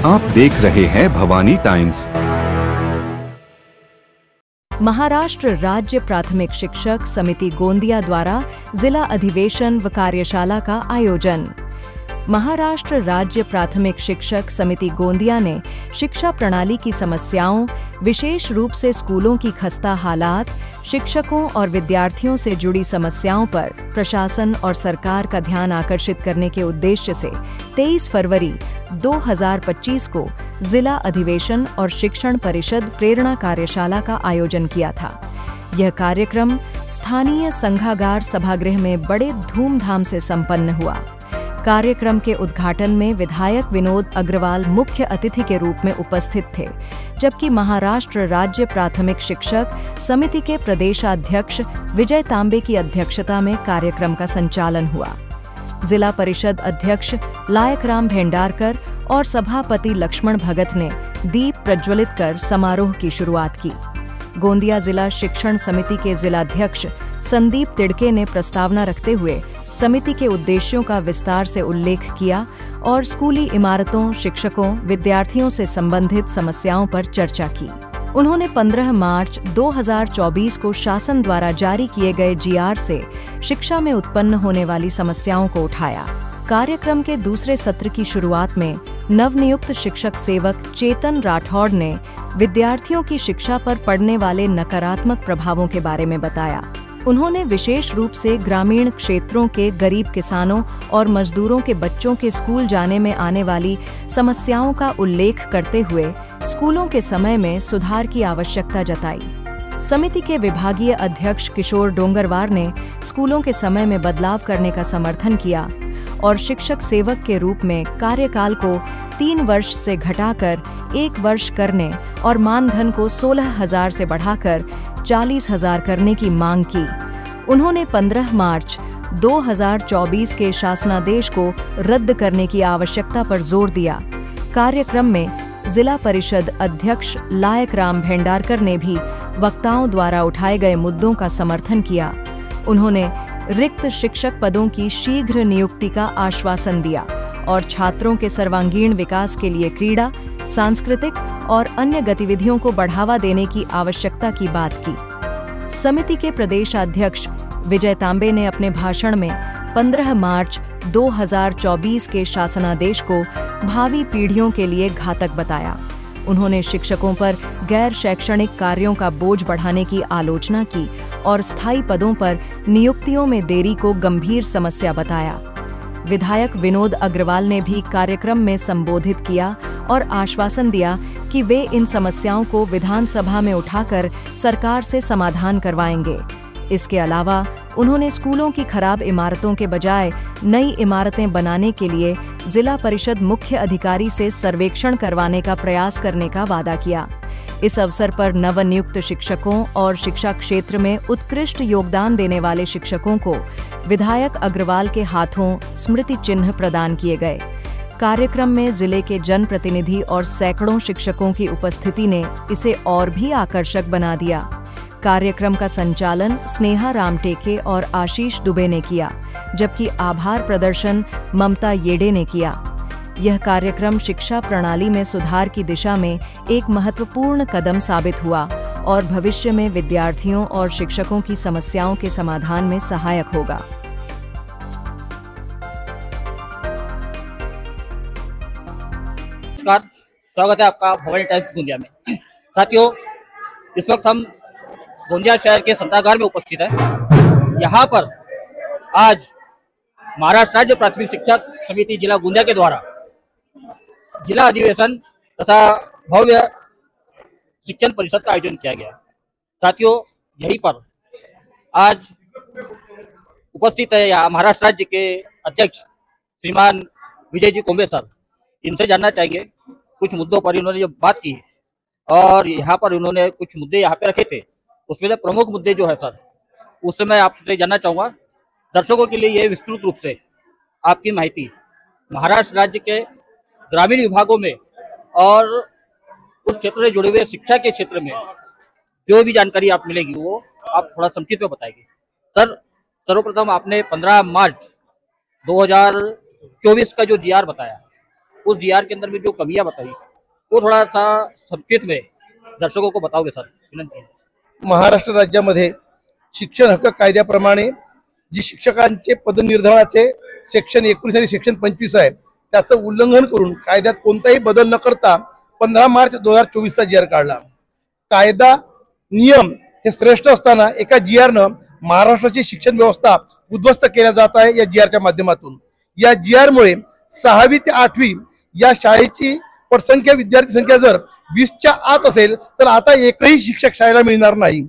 आप देख रहे हैं भवानी टाइम्स। महाराष्ट्र राज्य प्राथमिक शिक्षक समिति गोंदिया द्वारा जिला अधिवेशन व कार्यशाला का आयोजन। महाराष्ट्र राज्य प्राथमिक शिक्षक समिति गोंदिया ने शिक्षा प्रणाली की समस्याओं, विशेष रूप से स्कूलों की खस्ता हालात, शिक्षकों और विद्यार्थियों से जुड़ी समस्याओं पर प्रशासन और सरकार का ध्यान आकर्षित करने के उद्देश्य से 23 फरवरी 2025 को जिला अधिवेशन और शिक्षण परिषद प्रेरणा कार्यशाला का आयोजन किया था। यह कार्यक्रम स्थानीय संघागार सभागृह में बड़े धूमधाम से संपन्न हुआ। कार्यक्रम के उद्घाटन में विधायक विनोद अग्रवाल मुख्य अतिथि के रूप में उपस्थित थे, जबकि महाराष्ट्र राज्य प्राथमिक शिक्षक समिति के प्रदेशाध्यक्ष विजय तांबे की अध्यक्षता में कार्यक्रम का संचालन हुआ। जिला परिषद अध्यक्ष लायकराम भेंडारकर और सभापति लक्ष्मण भगत ने दीप प्रज्वलित कर समारोह की शुरुआत की। गोंदिया जिला शिक्षण समिति के जिलाध्यक्ष संदीप तिड़के ने प्रस्तावना रखते हुए समिति के उद्देश्यों का विस्तार से उल्लेख किया और स्कूली इमारतों, शिक्षकों, विद्यार्थियों से संबंधित समस्याओं पर चर्चा की। उन्होंने 15 मार्च 2024 को शासन द्वारा जारी किए गए जीआर से शिक्षा में उत्पन्न होने वाली समस्याओं को उठाया। कार्यक्रम के दूसरे सत्र की शुरुआत में नवनियुक्त शिक्षक सेवक चेतन राठौड़ ने विद्यार्थियों की शिक्षा पर पड़ने वाले नकारात्मक प्रभावों के बारे में बताया। उन्होंने विशेष रूप से ग्रामीण क्षेत्रों के गरीब किसानों और मजदूरों के बच्चों के स्कूल जाने में आने वाली समस्याओं का उल्लेख करते हुए स्कूलों के समय में सुधार की आवश्यकता जताई। समिति के विभागीय अध्यक्ष किशोर डोंगरवार ने स्कूलों के समय में बदलाव करने का समर्थन किया और शिक्षक सेवक के रूप में कार्यकाल को 3 वर्ष से घटाकर 1 वर्ष करने और मानधन को 16,000 से बढ़ाकर 40,000 करने की मांग की। उन्होंने 15 मार्च 2024 के शासनादेश को रद्द करने की आवश्यकता पर जोर दिया। कार्यक्रम में जिला परिषद अध्यक्ष लायकराम भेंडारकर ने भी वक्ताओं द्वारा उठाए गए मुद्दों का समर्थन किया। उन्होंने रिक्त शिक्षक पदों की शीघ्र नियुक्ति का आश्वासन दिया और छात्रों के सर्वांगीण विकास के लिए क्रीड़ा, सांस्कृतिक और अन्य गतिविधियों को बढ़ावा देने की आवश्यकता की बात की। समिति के प्रदेशाध्यक्ष विजय तांबे ने अपने भाषण में 15 मार्च 2024 के शासनादेश को भावी पीढ़ियों के लिए घातक बताया। उन्होंने शिक्षकों पर गैर शैक्षणिक कार्यों का बोझ बढ़ाने की आलोचना की और स्थायी पदों पर नियुक्तियों में देरी को गंभीर समस्या बताया। विधायक विनोद अग्रवाल ने भी कार्यक्रम में संबोधित किया और आश्वासन दिया कि वे इन समस्याओं को विधानसभा में उठाकर सरकार से समाधान करवाएंगे। इसके अलावा उन्होंने स्कूलों की खराब इमारतों के बजाय नई इमारतें बनाने के लिए जिला परिषद मुख्य अधिकारी से सर्वेक्षण करवाने का प्रयास करने का वादा किया। इस अवसर पर नवनियुक्त शिक्षकों और शिक्षा क्षेत्र में उत्कृष्ट योगदान देने वाले शिक्षकों को विधायक अग्रवाल के हाथों स्मृति चिन्ह प्रदान किए गए। कार्यक्रम में जिले के जनप्रतिनिधि और सैकड़ों शिक्षकों की उपस्थिति ने इसे और भी आकर्षक बना दिया। कार्यक्रम का संचालन स्नेहा रामटेके और आशीष दुबे ने किया, जबकि आभार प्रदर्शन ममता येडे ने किया। यह कार्यक्रम शिक्षा प्रणाली में सुधार की दिशा में एक महत्वपूर्ण कदम साबित हुआ और भविष्य में विद्यार्थियों और शिक्षकों की समस्याओं के समाधान में सहायक होगा। नमस्कार, स्वागत है आपका भवानी टाइम्स गोंदिया में। साथियों, इस वक्त हम गोंदिया शहर के संतागार में उपस्थित है। यहाँ पर आज महाराष्ट्र राज्य प्राथमिक शिक्षक समिति जिला गोंदिया के द्वारा जिला अधिवेशन तथा भव्य शिक्षण परिषद का आयोजन किया गया। साथियों, यहीं पर आज उपस्थित है यहाँ महाराष्ट्र राज्य के अध्यक्ष श्रीमान विजय जी कोंबे सर। इनसे जानना चाहिए कुछ मुद्दों पर इन्होंने जो बात की और यहाँ पर उन्होंने कुछ मुद्दे यहाँ पे रखे थे, उसमें से प्रमुख मुद्दे जो है सर, उससे मैं आपसे जानना चाहूँगा। दर्शकों के लिए ये विस्तृत रूप से आपकी माहिती महाराष्ट्र राज्य के ग्रामीण विभागों में और उस क्षेत्र से जुड़े हुए शिक्षा के क्षेत्र में जो भी जानकारी आप मिलेगी वो आप थोड़ा संक्षिप्त में बताएंगे। सर, सर्वप्रथम आपने 15 मार्च 2024 का जो जीआर बताया, उस जीआर के अंदर में जो कमियां बताई वो थोड़ा सा संक्षिप्त में दर्शकों को बताओगे सर, विनंती है। महाराष्ट्र राज्यामध्ये शिक्षण हक्क कायद्याप्रमाणे जी शिक्षकांचे पदनिर्धारणाचे सेक्शन 19 आणि सेक्शन 25 आहे त्याचं उल्लंघन करून कायद्यात कोणताही बदल न करता 15 मार्च 2024 चा जीआर काढला। कायदा नियम हे श्रेष्ठ असताना एका जीआरनं महाराष्ट्राची शिक्षण व्यवस्था उद्ध्वस्त केल्या जात आहे। या जीआरच्या माध्यमातून या जीआरमुळे 6वी ते 8वी या शाळेची पटसंख्या विद्यार्थी संख्या जर 20च्या आत असेल तर आता एकही शिक्षक शाळेला मिळणार नाही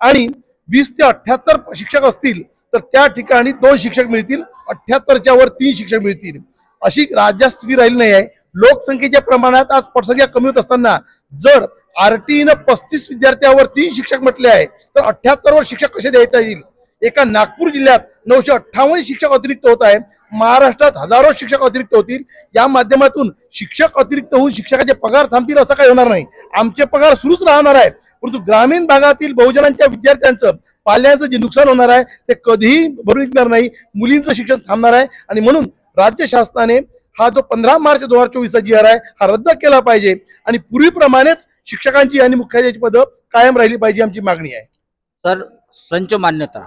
आणि 20 ते 78 शिक्षक असतील तर त्या ठिकाणी 2 शिक्षक मिळतील, 78च्या वर 3 शिक्षक मिळतील। अशी राज्यात स्थिती राहिली नाही आहे। लोकसंख्येच्या प्रमाणात आज पटसंख्या कमी होत असताना जर आरटीईनं 35 विद्यार्थ्यावर 3 शिक्षक म्हटले आहे तर 78 वर शिक्षक कसे देता येईल। एका नागपूर जिल्ह्यात 958 शिक्षक अतिरिक्त होत आहे, महाराष्ट्रात हजारो शिक्षक अतिरिक्त होतील। या माध्यमातून शिक्षक अतिरिक्त होऊन शिक्षकाचे पगार थांबतील असं काही होणार नाही, आमचे पगार सुरूच राहणार आहे। परंतु ग्रामीण भागातील बहुजनांच्या विद्यार्थ्यांचं पाल्यांचं जे नुकसान होणार आहे ते कधीही भरून निघणार नाही, मुलींचं शिक्षण थांबणार आहे। आणि म्हणून राज्य शासनाने हा जो 15 मार्च 2024 चा जीआर आहे हा रद्द केला पाहिजे आणि पूर्वीप्रमाणेच शिक्षकांची आणि मुख्याध्यापकांची पदं कायम राहिली पाहिजे, आमची मागणी आहे। सर, संच मान्यता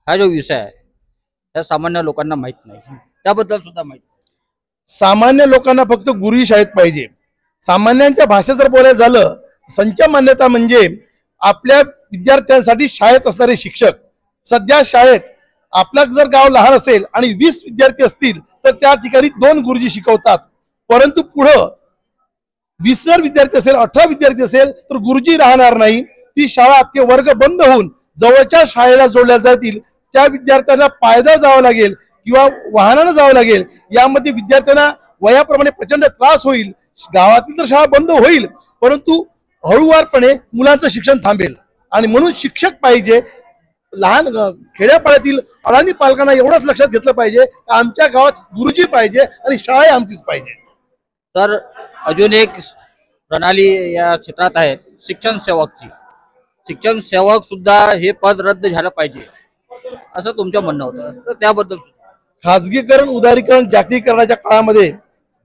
हा जो विषय आहे त्या सामान्य लोकांना माहित नाही, त्याबद्दल सुद्धा माहिती। सामान्य लोकांना फक्त गुरुजी शाळेत पाहिजे। सामान्यांच्या भाषेत जर बोलायचं झालं संच मान्यता म्हणजे आपल्या विद्यार्थ्यांसाठी शाळेत असणारे शिक्षक। सध्या शाळेत आपलं जर गाव लहान असेल आणि 20 विद्यार्थी असतील तर त्या ठिकाणी 2 गुरुजी शिकवतात, परंतु पुढं 20 जर विद्यार्थी असेल, 18 विद्यार्थी असेल तर गुरुजी राहणार नाही। ती शाळा ते वर्ग बंद होऊन जवळच्या शाळेला जोडल्या जातील। त्या विद्यार्थ्यांना पायदळ जावं लागेल किंवा वाहनानं जावं लागेल। यामध्ये विद्यार्थ्यांना वयाप्रमाणे प्रचंड त्रास होईल। गावातील तर शाळा बंद होईल परंतु हळूवारपणे मुलांचं शिक्षण थांबेल आणि म्हणून शिक्षक पाहिजे। लहान खेड्यापाड्यातील अडाणी पालकांना एवढंच लक्षात घेतलं पाहिजे की आमच्या गावात गुरुजी पाहिजे आणि शाळा आमचीच पाहिजे। सर, अजून एक प्रणाली या क्षेत्रात आहे शिक्षण सेवकची। शिक्षण सेवक सुद्धा हे पद रद्द झालं पाहिजे असं तुमचं म्हणणं होतं, तर त्याबद्दल। खाजगीकरण, उदारीकरण, जागतिकीकरणाच्या काळामध्ये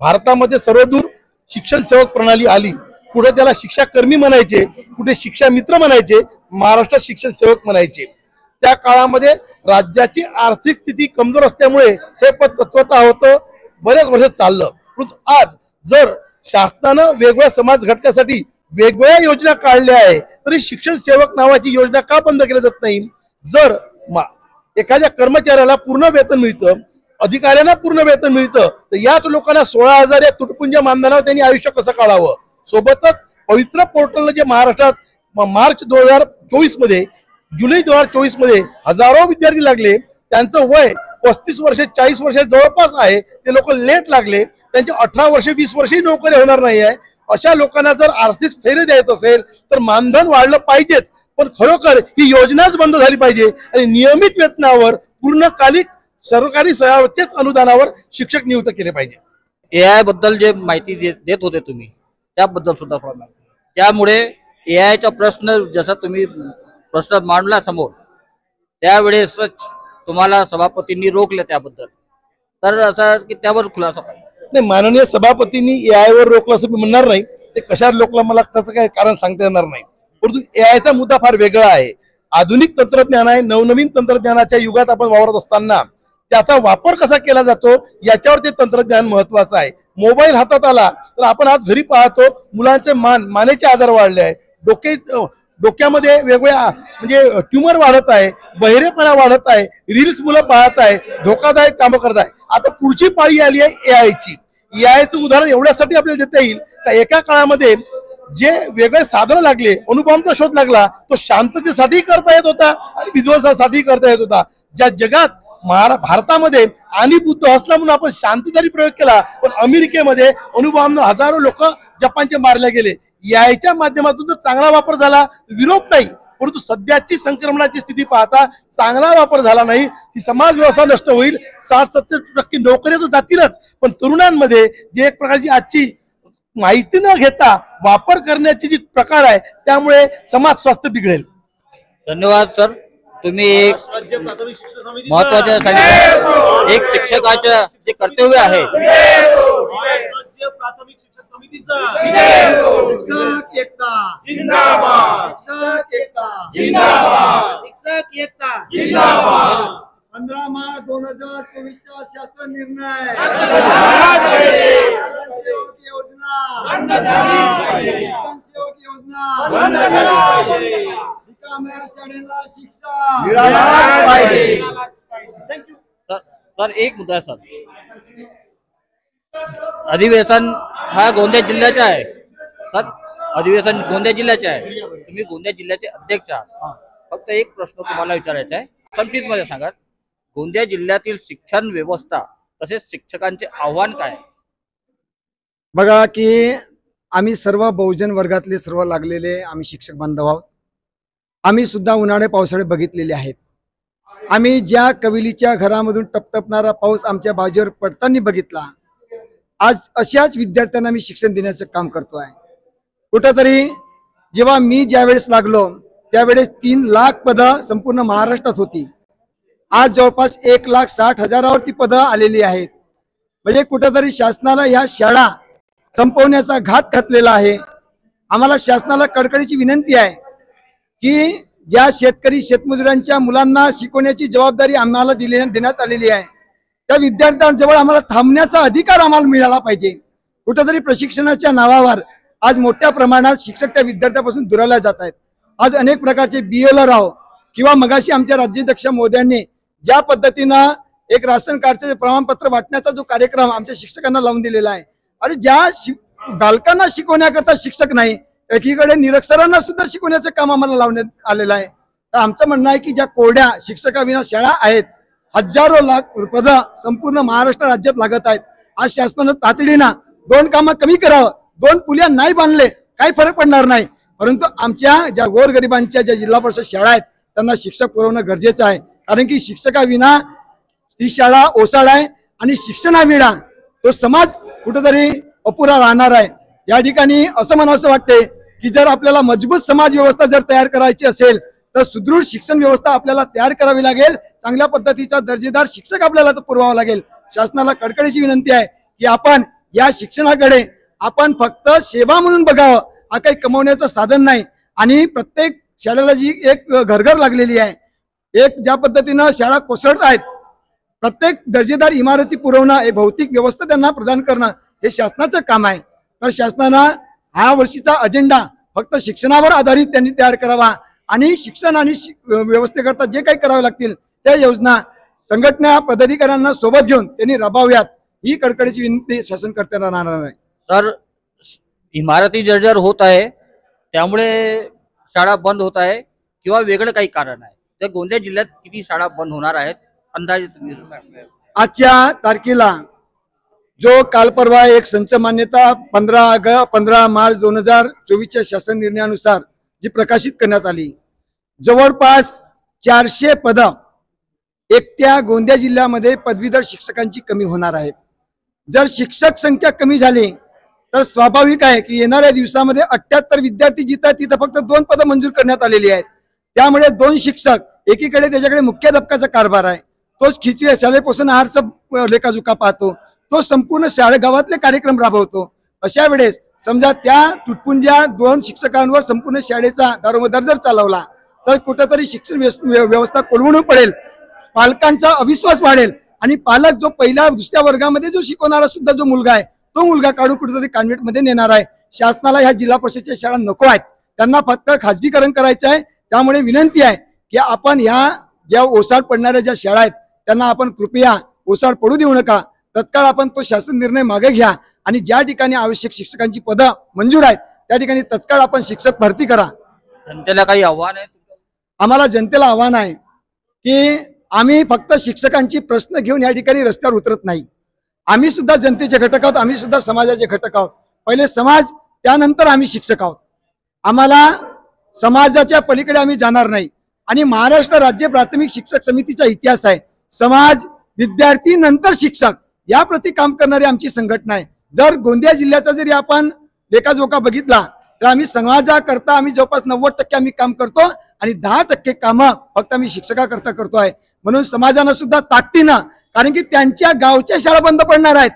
भारतामध्ये सर्वदूर शिक्षण सेवक प्रणाली आली। कुठे त्याला शिक्षा कर्मी म्हणायचे, कुठे शिक्षा मित्र म्हणायचे, महाराष्ट्रात शिक्षण सेवक म्हणायचे। त्या काळामध्ये राज्याची आर्थिक स्थिती कमजोर असल्यामुळे हे पद तत्वतः होतं, बरेच वर्ष चाललं। परंतु आज जर शासनानं वेगवेगळ्या समाज घटकासाठी वेगवेगळ्या योजना काढल्या आहे तरी शिक्षण सेवक नावाची योजना का बंद केली जात नाही। जर एखाद्या कर्मचाऱ्याला पूर्ण वेतन मिळतं, अधिकाऱ्यांना पूर्ण वेतन मिळतं तर याच लोकांना 16,000 या तुटपुंज मानधनावर त्यांनी आयुष्य कसं काढावं। सोबतच पवित्र पोर्टलनं जे महाराष्ट्रात मार्च 2024 मध्ये, जुलै 2024 मध्ये हजारो विद्यार्थी लागले, त्यांचं वय 35 वर्ष 40 वर्ष जवळपास आहे, ते लोक लेट लागले, त्यांचे 18 वर्ष 20 वर्षही नोकरी होणार नाही आहे। अशा लोकांना जर आर्थिक स्थैर्य द्यायचं असेल तर मानधन वाढलं पाहिजेच, पण खरोखर ही योजनाच बंद झाली पाहिजे आणि नियमित वेतनावर पूर्णकालिक सरकारी सेवांच्याच अनुदानावर शिक्षक नियुक्त केले पाहिजे। एआय बद्दल जे माहिती देत होते तुम्ही त्याबद्दल सुद्धा थोडं माहिती। त्यामुळे एआयचा प्रश्न जसा तुम्ही प्रश्न मांडला समोर त्यावेळेसच तुम्हाला सभापतींनी रोखले त्याबद्दल, तर असं की त्यावर खुलासा पाहिजे। नाही, माननीय सभापतींनी एआय वर रोखलं असं मी म्हणणार नाही, ते कशावर रोखलं मला त्याचं काही कारण सांगता येणार नाही। परंतु एआयचा मुद्दा फार वेगळा आहे। आधुनिक तंत्रज्ञान आहे, नवनवीन तंत्रज्ञानाच्या युगात आपण वावरत असताना त्याचा वापर कसा केला जातो याच्यावर ते तंत्रज्ञान महत्वाचं आहे। मोबाईल हातात आला तर आपण आज घरी पाहतो मुलांचे मानेचे आजार वाढले आहे, डोक्यामध्ये वेगवेगळ्या म्हणजे ट्यूमर वाढत आहे, बहिरेपणा वाढत आहे, रील्स मुलं पाहत आहे, धोकादायक कामं करत आहे। आता पुढची पाळी आली आहे एआयची। एआयचं उदाहरण एवढ्यासाठी आपल्याला देता येईल का एका काळामध्ये जे वेगळे साधन लागले, अणुबॉम्बचा शोध लागला, तो शांततेसाठी करता येत होता आणि विध्वंसासाठी करता येत होता। ज्या जगात भारतामध्ये आणि बुद्ध हसला म्हणून आपण शांतीसाठी प्रयोग केला, पण अमेरिकेमध्ये अणुबॉम्बनं हजारो लोक जपानचे मारले गेले। याच्या माध्यमातून जर चांगला वापर झाला विरोध नाही, परंतु सध्याची संक्रमणाची स्थिती पाहता चांगला वापर झाला नाही, ही समाज व्यवस्था नष्ट होईल। 60-70% नोकऱ्या तर जातीलच, पण तरुणांमध्ये जे एक प्रकारची आजची माहिती न घेता वापर करण्याची जी प्रकार आहे त्यामुळे समाज स्वास्थ्य बिघडेल। धन्यवाद सर, तुम्ही एक महत्वाच्या एक शिक्षकाचं जे कर्तव्य आहे प्राथमिक शिक्षक समितीचं शिक्षक एकता जिंदाबाद, शिक्षक एकता जिंदाबाद, शिक्षक एकता जिंदाबाद। 15 मार्च 2024 चा शासन निर्णय संसेवक योजना बंद झाली पाहिजे, रिकाम्या शाळेला शिक्षा मिळाली पाहिजे। थँक्यू सर एक मुद्दा आहे सर, अधिवेशन हा गोंदिया जिल्ह्याचा आहे सर, अधिवेशन गोंदिया जिल्ह्याचे आहे, तुम्ही गोंदिया जिल्ह्याचे अध्यक्ष आहात। फक्त एक प्रश्न तुम्हाला विचारायचा आहे, संक्षिप्त मध्ये सांगा, गोंदिया जिल्ह्यातील शिक्षण व्यवस्था तसेच शिक्षकांचे आव्हान काय? बघा की आम्ही सर्व बहुजन वर्गातले सर्व लागलेले आम्ही शिक्षक बांधव आहोत। आम्ही सुद्धा उन्हाळे पावसाळे बघितलेले आहेत। आम्ही ज्या कविलीच्या घरामधून टपटपणारा पाऊस आमच्या बाजूवर पडताना बघितला, आज अशाच विद्यार्थ्यांना मी शिक्षण देण्याचं काम करतो आहे। कुठंतरी जेव्हा मी ज्यावेळेस लागलो त्यावेळेस 3 लाख पदं संपूर्ण महाराष्ट्रात होती, आज जवळपास 1,60,000वरती पदं आलेली आहेत। म्हणजे कुठंतरी शासनाला ह्या शाळा संपवण्याचा घात घातलेला आहे। आम्हाला शासनाला कडकडीची विनंती आहे की ज्या शेतकरी शेतमजुरांच्या मुलांना शिकवण्याची जबाबदारी आम्हाला देण्यात आलेली आहे, त्या विद्यार्थ्यांजवळ आम्हाला थांबण्याचा अधिकार आम्हाला मिळाला पाहिजे। कुठेतरी प्रशिक्षणाच्या नावावर आज मोठ्या प्रमाणात शिक्षक त्या विद्यार्थ्यापासून दुरावले जात आहेत। आज अनेक प्रकारचे BLO राव किंवा मगाशी आमच्या राज्याध्यक्ष मोदयांनी ज्या पद्धतीनं एक राशन कार्डचे प्रमाणपत्र वाटण्याचा जो कार्यक्रम आमच्या शिक्षकांना लावून दिलेला आहे, अरे ज्या बालकांना शिकवण्याकरता शिक्षक नाही, एकीकडे निरक्षरांना सुद्धा शिकवण्याचं काम आम्हाला लावण्यात आलेलं आहे। तर आमचं म्हणणं आहे की ज्या कोरड्या शिक्षकाविना शाळा आहेत, हजारो लाख पदं संपूर्ण महाराष्ट्र राज्यात लागत आहेत। आज शासनानं तातडीनं 2 कामं कमी करावं, 2 पुल्या नाही बांधले काही फरक पडणार नाही, परंतु आमच्या ज्या गोरगरिबांच्या ज्या जिल्हा परिषद शाळा आहेत त्यांना शिक्षक पुरवणं गरजेचं आहे। कारण की शिक्षकाविना ती शाळा ओसाड आहे आणि शिक्षणाविना तो समाज कुठेतरी अपुरा राहणार आहे। या ठिकाणी असं म्हणावंसं वाटते की जर आपल्याला मजबूत समाज व्यवस्था जर तयार करायची असेल तर सुदृढ शिक्षण व्यवस्था आपल्याला तयार करावी लागेल, चांगल्या पद्धतीचा दर्जेदार शिक्षक आपल्याला पुरवावा लागेल। शासनाला कडकडीची विनंती आहे की आपण या शिक्षणाकडे आपण फक्त सेवा म्हणून बघावं, हा काही कमवण्याचं साधन नाही। आणि प्रत्येक शाळेला जी एक घरघर लागलेली आहे, एक ज्या पद्धतीनं शाळा कोसळत आहेत, प्रत्येक दर्जेदार इमारती पुरवणं, हे भौतिक व्यवस्था त्यांना प्रदान करणं हे शासनाचं काम आहे। तर शासनानं हा वर्षीचा अजेंडा फक्त शिक्षणावर आधारित त्यांनी तयार करावा आणि शिक्षण आणि व्यवस्थेकरता जे काही करावे लागतील त्या योजना संघटना पदाधिकाऱ्यांना सोबत घेऊन त्यांनी राबवाव्यात, ही कडकडीची विनंती शासनकर्त्यांना राहणार आहे। सर, इमारती जर्जर होत आहे त्यामुळे शाळा बंद होत आहे किंवा वेगळं काही कारण आहे? तर गोंदिया जिल्ह्यात किती शाळा बंद होणार आहेत अंदाजे तुम्ही? आजच्या तारखेला जो काल परवा एक संच मान्यता 15 मार्च 2024च्या शासन निर्णयानुसार जी प्रकाशित करण्यात आली, जवळपास 400 पदं एकट्या गोंदिया जिल्ह्यामध्ये पदवीधर शिक्षकांची कमी होणार आहेत। जर शिक्षक संख्या कमी झाली तर स्वाभाविक आहे की येणाऱ्या दिवसामध्ये 78 विद्यार्थी जिथं आहेत तिथं फक्त 2 पदं मंजूर करण्यात आलेली आहेत। त्यामुळे 2 शिक्षक, एकीकडे त्याच्याकडे मुख्याध्यापकाचा कारभार आहे, तोच खिचडी शाळेपासून आहारचा लेखाजोखा पाहतो, तो संपूर्ण गावातले कार्यक्रम राबवतो। अशा वेळेस समजा त्या तुटपुंज्या 2 शिक्षकांवर संपूर्ण शाळेचा दारोमदार जर चालवला तर कुठेतरी शिक्षण व्यवस्था कोलमडून पडेल, पालकांचा अविश्वास वाढेल आणि पालक जो पहिल्या दुसऱ्या वर्गामध्ये जो शिकवणारा सुद्धा जो मुलगा आहे तो मुलगा काढून कुठेतरी कॉन्व्हेंटमध्ये नेणार आहे। शासनाला ह्या जिल्हा परिषदेच्या शाळा नको आहेत, त्यांना फक्त खाजगीकरण करायचं आहे। त्यामुळे विनंती आहे की आपण ह्या ज्या ओसाड पडणाऱ्या ज्या शाळा आहेत त्यांना आपण कृपया ओसाड पडू देऊ नका, तत्काळ आपण तो शासन निर्णय मागे घ्या आणि ज्या ठिकाणी आवश्यक शिक्षकांची पदं मंजूर आहेत त्या ठिकाणी तत्काळ आपण शिक्षक भरती करा। जनतेला काही आव्हान आहे? आम्हाला जनतेला आव्हान आहे की आम्ही फक्त शिक्षकांची प्रश्न घेऊन या ठिकाणी रस्त्यावर उतरत नाही, आम्ही सुद्धा जनतेचे घटक आहोत, आम्ही सुद्धा समाजाचे घटक आहोत। पहिले समाज, त्यानंतर आम्ही शिक्षक आहोत। आम्हाला समाजाच्या पलीकडे आम्ही जाणार नाही आणि महाराष्ट्र राज्य प्राथमिक शिक्षक समितीचा इतिहास आहे, समाज, विद्यार्थी, नंतर शिक्षक याप्रती काम करणारी आमची संघटना आहे। जर गोंदिया जिल्ह्याचा जरी आपण लेखाजोखा बघितला तर आम्ही समाजाकरता आम्ही जवळपास 90% आम्ही काम करतो आणि 10% कामं फक्त आम्ही शिक्षकाकरता करतो आहे। म्हणून समाजानं सुद्धा ताकदीनं, कारण की त्यांच्या गावच्या शाळा बंद पडणार आहेत,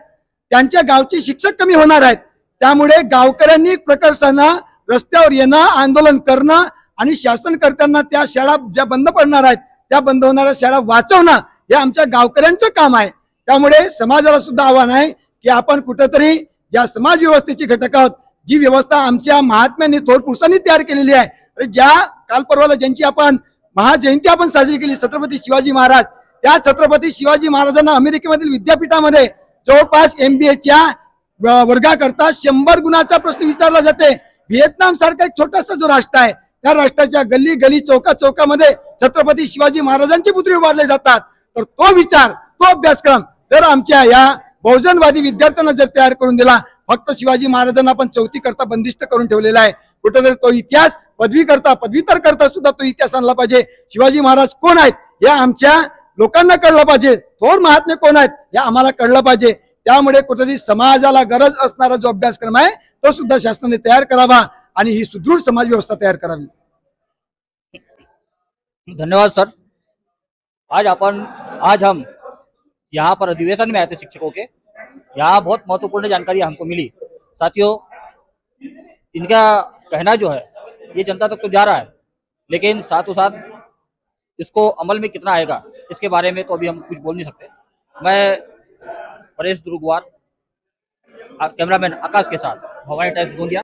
त्यांच्या गावचे शिक्षक कमी होणार आहेत. त्यामुळे गावकऱ्यांनी प्रकर्षानं रस्त्यावर येणं, आंदोलन करणं आणि शासनकर्त्यांना त्या शाळा ज्या बंद पडणार आहेत त्या बंद होणाऱ्या शाळा वाचवणं हे आमच्या गावकऱ्यांचं काम आहे. त्यामुळे समाजाला सुद्धा आव्हान आहे की आपण कुठेतरी ज्या समाज व्यवस्थेचे घटक आहोत, जी व्यवस्था आमच्या महात्म्यांनी, थोर पुरुषांनी तयार केलेली आहे, ज्या काल परवाला ज्यांची आपण महाजयंती आपण साजरी केली, छत्रपती शिवाजी महाराज, त्या छत्रपती शिवाजी महाराजांना अमेरिकेमधील विद्यापीठामध्ये जवळपास MBAच्या वर्गाकरता 100 गुणाचा प्रश्न विचारला जाते. व्हिएतनाम सारखा एक छोटासा जो राष्ट्र आहे, त्या राष्ट्राच्या गल्ली गली चौकामध्ये छत्रपती शिवाजी महाराजांचे पुतळे उभारले जातात. तर तो विचार, तो अभ्यासक्रम जर आमच्या या बहुजनवादी विद्यार्थ्यांना जर तयार करून दिला, फक्त शिवाजी महाराजांना आपण चौथी करता बंदिस्त करून ठेवलेला आहे, कुठेतरी तो इतिहास पदवीतर करता सुद्धा तो इतिहास आणला पाहिजे. शिवाजी महाराज कोण आहेत हे आमच्या लोकांना कळलं पाहिजे, थोर महात्मे कोण आहेत हे आम्हाला कळलं पाहिजे. त्यामुळे कुठेतरी समाजाला गरज असणारा जो अभ्यासक्रम आहे तो सुद्धा शासनाने तयार करावा आणि ही सुदृढ समाज व्यवस्था तयार करावी. धन्यवाद सर. आज हम यहाँ पर अधिवेशन में आए थे शिक्षकों के. यहाँ बहुत महत्वपूर्ण जानकारी हमको मिली. साथियों, इनका कहना जो है ये जनता तक तो जा रहा है, लेकिन साथों साथ इसको अमल में कितना आएगा इसके बारे में तो अभी हम कुछ बोल नहीं सकते. मैं परेश दुर्गवार, कैमरामैन आकाश के साथ, भवानी टाइम्स गोंदिया.